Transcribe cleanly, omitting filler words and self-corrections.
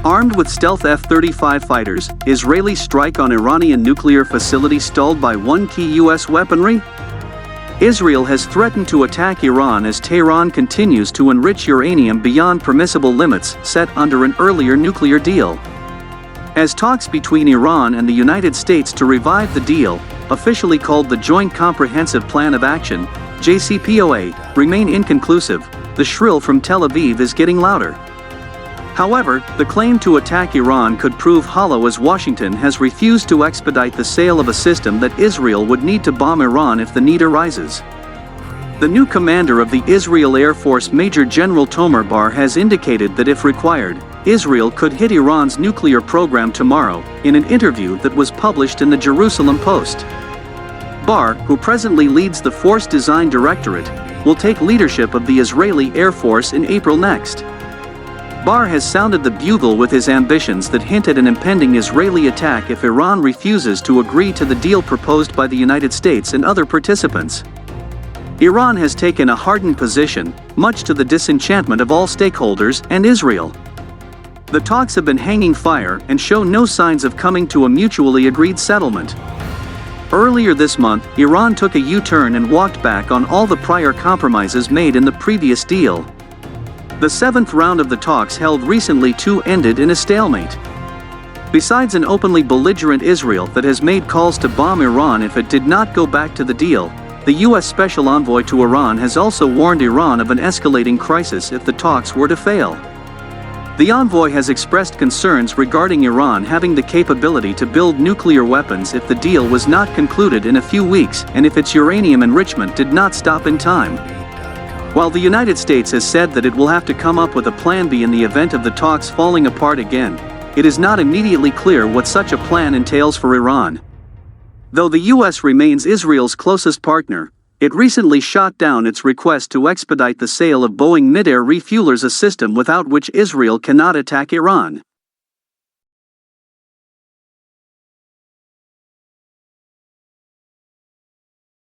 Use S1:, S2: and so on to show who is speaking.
S1: Armed with stealth F-35 fighters, Israeli strike on Iranian nuclear facility stalled by one key U.S. weaponry? Israel has threatened to attack Iran as Tehran continues to enrich uranium beyond permissible limits set under an earlier nuclear deal. As talks between Iran and the United States to revive the deal, officially called the Joint Comprehensive Plan of Action, JCPOA, remain inconclusive, the shrill from Tel Aviv is getting louder. However, the claim to attack Iran could prove hollow as Washington has refused to expedite the sale of a system that Israel would need to bomb Iran if the need arises. The new commander of the Israel Air Force, Major General Tomer Bar, has indicated that if required, Israel could hit Iran's nuclear program tomorrow, in an interview that was published in the Jerusalem Post. Bar, who presently leads the Force Design Directorate, will take leadership of the Israeli Air Force in April next. Bar has sounded the bugle with his ambitions that hint at an impending Israeli attack if Iran refuses to agree to the deal proposed by the United States and other participants. Iran has taken a hardened position, much to the disenchantment of all stakeholders and Israel. The talks have been hanging fire and show no signs of coming to a mutually agreed settlement. Earlier this month, Iran took a U-turn and walked back on all the prior compromises made in the previous deal. The seventh round of the talks held recently too ended in a stalemate. Besides an openly belligerent Israel that has made calls to bomb Iran if it did not go back to the deal, the U.S. Special Envoy to Iran has also warned Iran of an escalating crisis if the talks were to fail. The envoy has expressed concerns regarding Iran having the capability to build nuclear weapons if the deal was not concluded in a few weeks and if its uranium enrichment did not stop in time. While the United States has said that it will have to come up with a plan B in the event of the talks falling apart again, it is not immediately clear what such a plan entails for Iran. Though the U.S. remains Israel's closest partner, it recently shot down its request to expedite the sale of Boeing mid-air refuellers, a system without which Israel cannot attack Iran.